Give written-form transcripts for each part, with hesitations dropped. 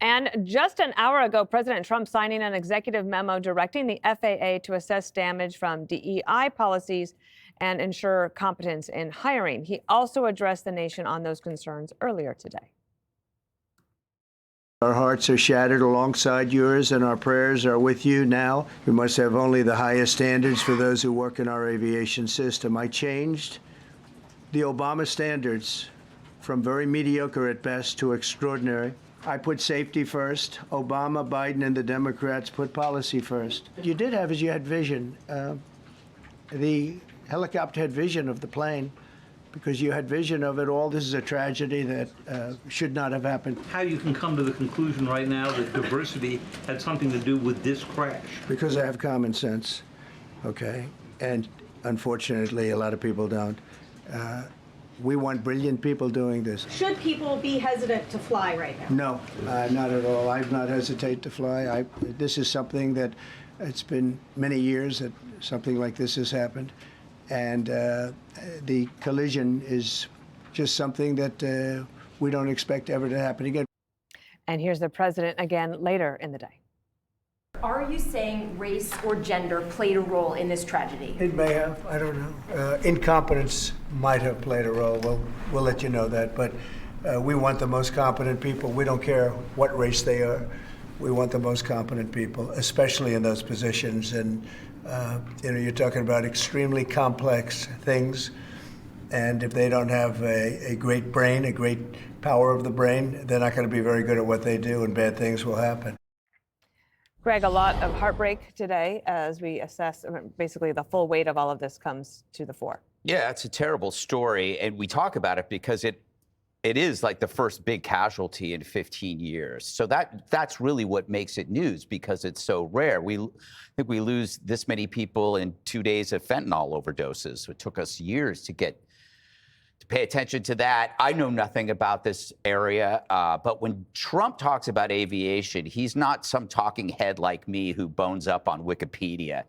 And just an hour ago, President Trump signing an executive memo directing the FAA to assess damage from DEI policies and ensure competence in hiring. He also addressed the nation on those concerns earlier today. Our hearts are shattered alongside yours, and our prayers are with you now. We must have only the highest standards for those who work in our aviation system. I changed the Obama standards from very mediocre at best to extraordinary. I put safety first. Obama, Biden, and the Democrats put policy first. What you did have is you had vision. The helicopter had vision of the plane because you had vision of it all. This is a tragedy that should not have happened. How you can come to the conclusion right now that diversity had something to do with this crash? Because I have common sense, okay? And unfortunately, a lot of people don't. We want brilliant people doing this. Should people be hesitant to fly right now? No, not at all. I've not hesitated to fly. This is something that it's been many years that something like this has happened. And the collision is just something that we don't expect ever to happen again. And here's the president again later in the day. Are you saying race or gender played a role in this tragedy? It may have. I don't know. Incompetence might have played a role. We'll let you know that. But we want the most competent people. We don't care what race they are. We want the most competent people, especially in those positions. And you're talking about extremely complex things. And if they don't have a great brain, a great power of the brain, they're not going to be very good at what they do, and bad things will happen. Greg, a lot of heartbreak today as we assess basically the full weight of all of this comes to the fore. Yeah, it's a terrible story. And we talk about it because it is like the first big casualty in 15 years. So that's really what makes it news, because it's so rare. I think we lose this many people in 2 days of fentanyl overdoses. It took us years to pay attention to that. I know nothing about this area, but when Trump talks about aviation, he's not some talking head like me who bones up on Wikipedia.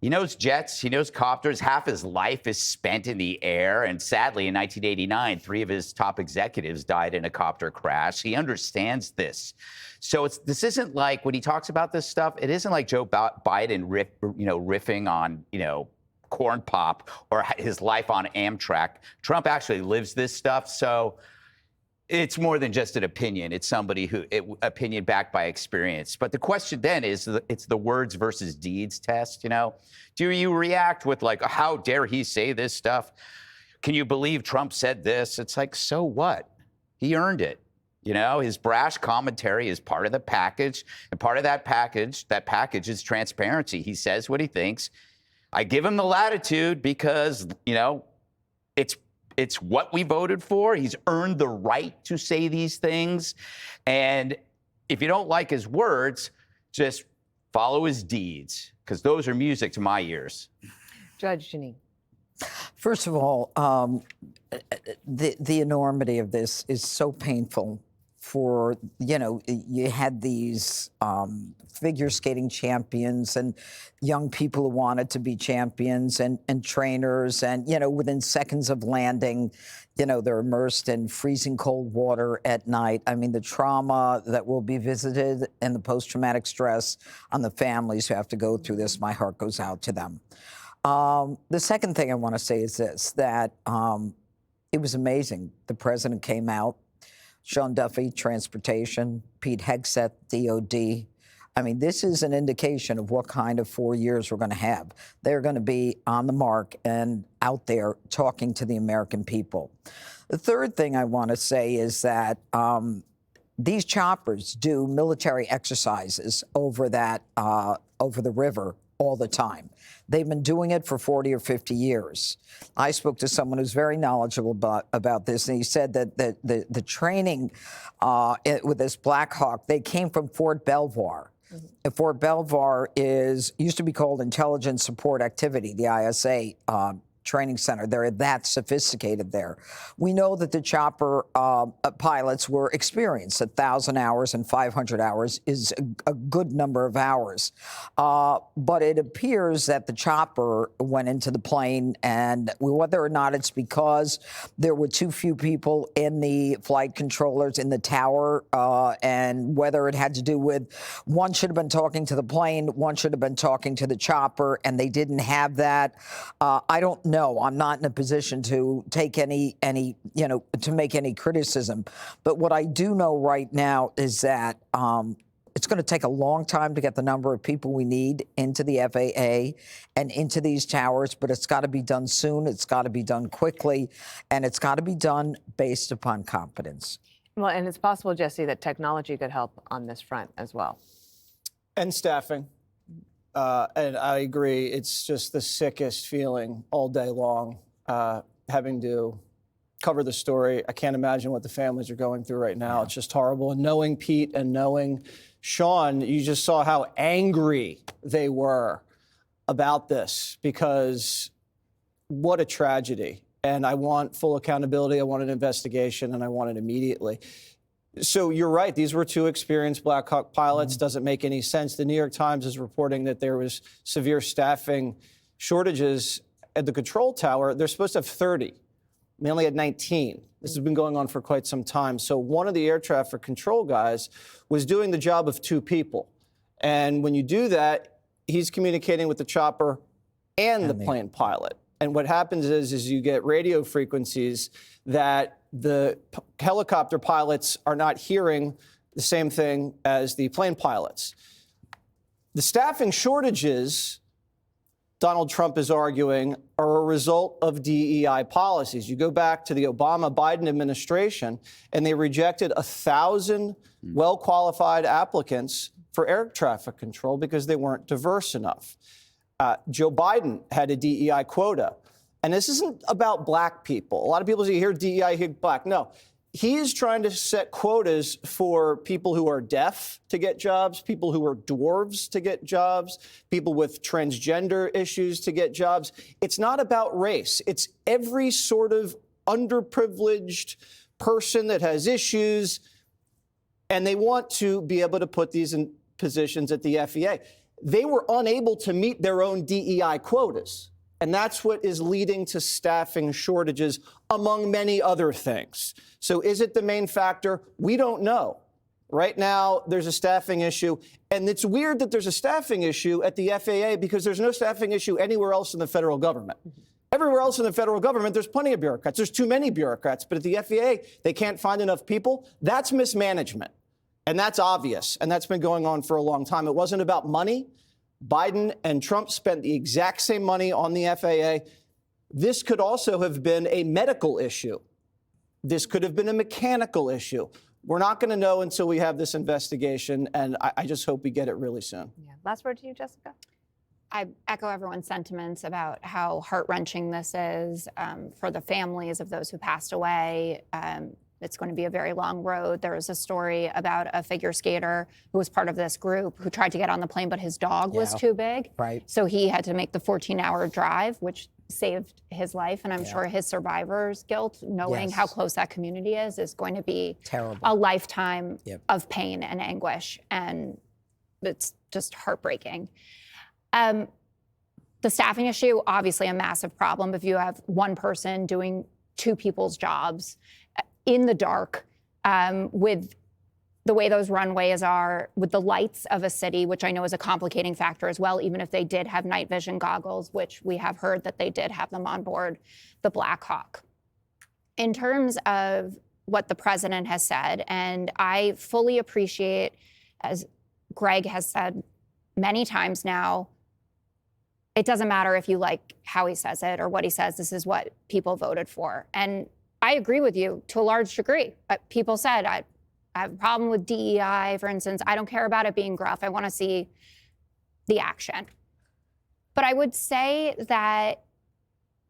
He knows jets, he knows copters. Half his life is spent in the air. And sadly, in 1989, 3 of his top executives died in a copter crash. He understands this. So this isn't like, when he talks about this stuff, it isn't like Joe Biden riffing on, corn pop or his life on Amtrak. Trump actually lives this stuff. So it's more than just an opinion. It's somebody opinion backed by experience. But the question then is, it's the words versus deeds test, Do you react with like, how dare he say this stuff? Can you believe Trump said this? It's like, so what? He earned it. His brash commentary is part of the package. And part of that package is transparency. He says what he thinks. I give him the latitude because, it's what we voted for. He's earned the right to say these things. And if you don't like his words, just follow his deeds, because those are music to my ears. Judge Jeanine. First of all, the enormity of this is so painful. For, you had these figure skating champions and young people who wanted to be champions and trainers. And, within seconds of landing, they're immersed in freezing cold water at night. I mean, the trauma that will be visited and the post-traumatic stress on the families who have to go through this, my heart goes out to them. The second thing I want to say is this, that it was amazing. The president came out. Sean Duffy, Transportation, Pete Hegseth, DOD. I mean, this is an indication of what kind of 4 years we're going to have. They're going to be on the mark and out there talking to the American people. The third thing I want to say is that these choppers do military exercises over the river all the time. They've been doing it for 40 or 50 years. I spoke to someone who's very knowledgeable about this, and he said that the training with this Black Hawk, they came from Fort Belvoir. Mm-hmm. Fort Belvoir used to be called Intelligence Support Activity, the ISA training center. They're that sophisticated there. We know that the chopper pilots were experienced. 1,000 hours and 500 hours is a good number of hours. But it appears that the chopper went into the plane, and whether or not it's because there were too few people in the flight controllers in the tower, and whether it had to do with one should have been talking to the plane, one should have been talking to the chopper, and they didn't have that. I don't know. I'm not in a position to take any to make any criticism. But what I do know right now is that it's going to take a long time to get the number of people we need into the FAA and into these towers, but it's got to be done soon. It's got to be done quickly, and it's got to be done based upon competence. Well, and it's possible, Jesse, that technology could help on this front as well. And staffing. And I agree. It's just the sickest feeling all day long, having to cover the story. I can't imagine what the families are going through right now. It's just horrible. And knowing Pete and knowing Sean, you just saw how angry they were about this, because what a tragedy. And I want full accountability. I want an investigation, and I want it immediately. So you're right. These were two experienced Black Hawk pilots. Doesn't make any sense. The New York Times is reporting that there was severe staffing shortages at the control tower. They're supposed to have 30. They only had 19. This has been going on for quite some time. So one of the air traffic control guys was doing the job of two people. And when you do that, he's communicating with the chopper and the plane pilot. And what happens is you get radio frequencies that the helicopter pilots are not hearing the same thing as the plane pilots. The staffing shortages, Donald Trump is arguing, are a result of DEI policies. You go back to the Obama-Biden administration, and they rejected 1,000 well-qualified applicants for air traffic control because they weren't diverse enough. Joe Biden had a DEI quota. And this isn't about black people. A lot of people say, hear DEI, hear black. No, he is trying to set quotas for people who are deaf to get jobs, people who are dwarves to get jobs, people with transgender issues to get jobs. It's not about race. It's every sort of underprivileged person that has issues, and they want to be able to put these in positions at the FAA. They were unable to meet their own DEI quotas. And that's what is leading to staffing shortages, among many other things. So is it the main factor? We don't know. Right now, there's a staffing issue. And it's weird that there's a staffing issue at the FAA because there's no staffing issue anywhere else in the federal government. Everywhere else in the federal government, there's plenty of bureaucrats. There's too many bureaucrats. But at the FAA, they can't find enough people. That's mismanagement. And that's obvious. And that's been going on for a long time. It wasn't about money. Biden and Trump spent the exact same money on the FAA. This could also have been a medical issue. This could have been a mechanical issue. We're not going to know until we have this investigation, and I just hope we get it really soon. Yeah. Last word to you, Jessica. I echo everyone's sentiments about how heart-wrenching this is for the families of those who passed away. It's going to be a very long road. There was a story about a figure skater who was part of this group who tried to get on the plane, but his dog was too big. Right. So he had to make the 14-hour drive, which saved his life. And I'm sure his survivor's guilt, knowing how close that community is going to be terrible. A lifetime of pain and anguish. And it's just heartbreaking. The staffing issue, obviously a massive problem. If you have one person doing two people's jobs in the dark, with the way those runways are, with the lights of a city, which I know is a complicating factor as well, even if they did have night vision goggles, which we have heard that they did have them on board the Black Hawk. In terms of what the president has said, and I fully appreciate, as Greg has said many times now, it doesn't matter if you like how he says it or what he says, this is what people voted for. And I agree with you to a large degree. People said, I have a problem with DEI, for instance. I don't care about it being gruff. I want to see the action. But I would say that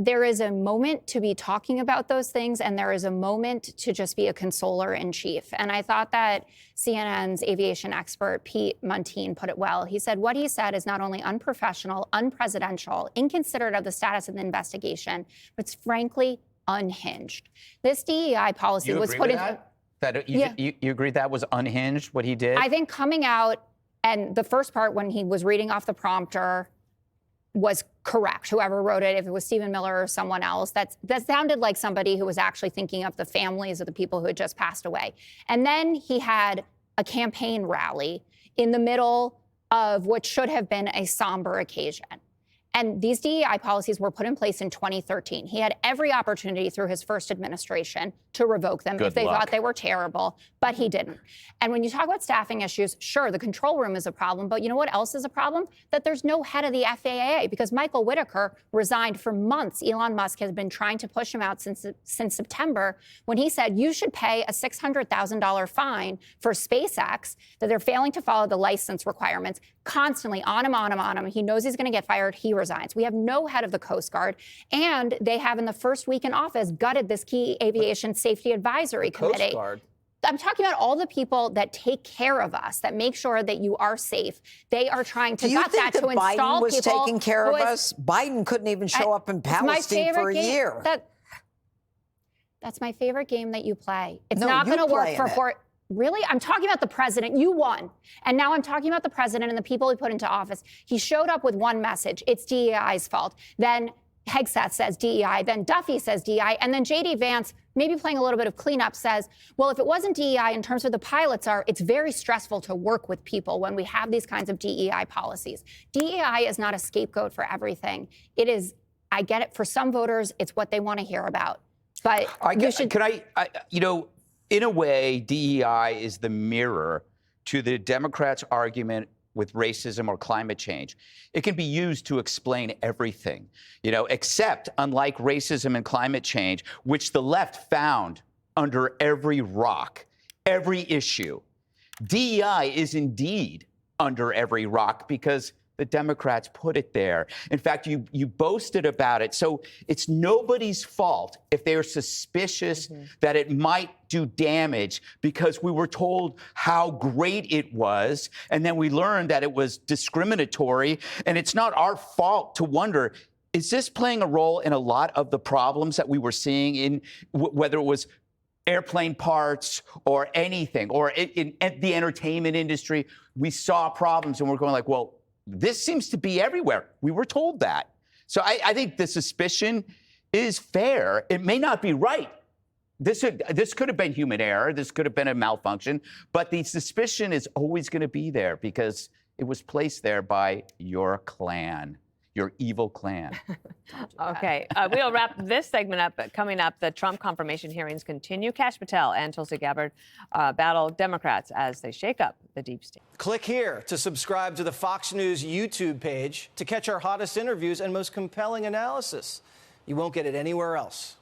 there is a moment to be talking about those things, and there is a moment to just be a consoler in chief. And I thought that CNN's aviation expert, Pete Montine, put it well. He said, what he said is not only unprofessional, unpresidential, inconsiderate of the status of the investigation, but it's frankly unhinged. This DEI policy was put in. You agree that was unhinged, what he did? I think coming out, and the first part when he was reading off the prompter was correct. Whoever wrote it, if it was Stephen Miller or someone else, that sounded like somebody who was actually thinking of the families of the people who had just passed away. And then he had a campaign rally in the middle of what should have been a somber occasion. And these DEI policies were put in place in 2013. He had every opportunity through his first administration to revoke them if they thought they were terrible, but he didn't. And when you talk about staffing issues, sure, the control room is a problem, but you know what else is a problem? That there's no head of the FAA because Michael Whitaker resigned for months. Elon Musk has been trying to push him out since September when he said you should pay a $600,000 fine for SpaceX that they're failing to follow the license requirements. Constantly on him. He knows he's going to get fired. He resigns. We have no head of the Coast Guard. And they have, in the first week in office, gutted this key aviation safety advisory committee. Coast Guard. I'm talking about all the people that take care of us, that make sure that you are safe. They are trying to gut that to install people. Biden was taking care of us? Biden couldn't even show up in Palestine for a year. That's my favorite game that you play. It's No, not you going to work play for in it. four. Really? I'm talking about the president. You won. And now I'm talking about the president and the people he put into office. He showed up with one message. It's DEI's fault. Then Hegseth says DEI. Then Duffy says DEI. And then J.D. Vance, maybe playing a little bit of cleanup, says, well, if it wasn't DEI in terms of the pilots it's very stressful to work with people when we have these kinds of DEI policies. DEI is not a scapegoat for everything. It is, I get it, for some voters, it's what they want to hear about. But in a way, DEI is the mirror to the Democrats' argument with racism or climate change. It can be used to explain everything, except unlike racism and climate change, which the left found under every rock, every issue. DEI is indeed under every rock because the Democrats put it there. In fact, you boasted about it. So it's nobody's fault if they are suspicious that it might do damage because we were told how great it was. And then we learned that it was discriminatory. And it's not our fault to wonder, is this playing a role in a lot of the problems that we were seeing in whether it was airplane parts or anything, or in the entertainment industry? We saw problems and we're going like, well, this seems to be everywhere. We were told that. So I think the suspicion is fair. It may not be right. This could have been human error. This could have been a malfunction. But the suspicion is always going to be there because it was placed there by your clan, your evil clan. Okay, we'll wrap this segment up. Coming up, the Trump confirmation hearings continue. Kash Patel and Tulsi Gabbard battle Democrats as they shake up the deep state. Click here to subscribe to the Fox News YouTube page to catch our hottest interviews and most compelling analysis. You won't get it anywhere else.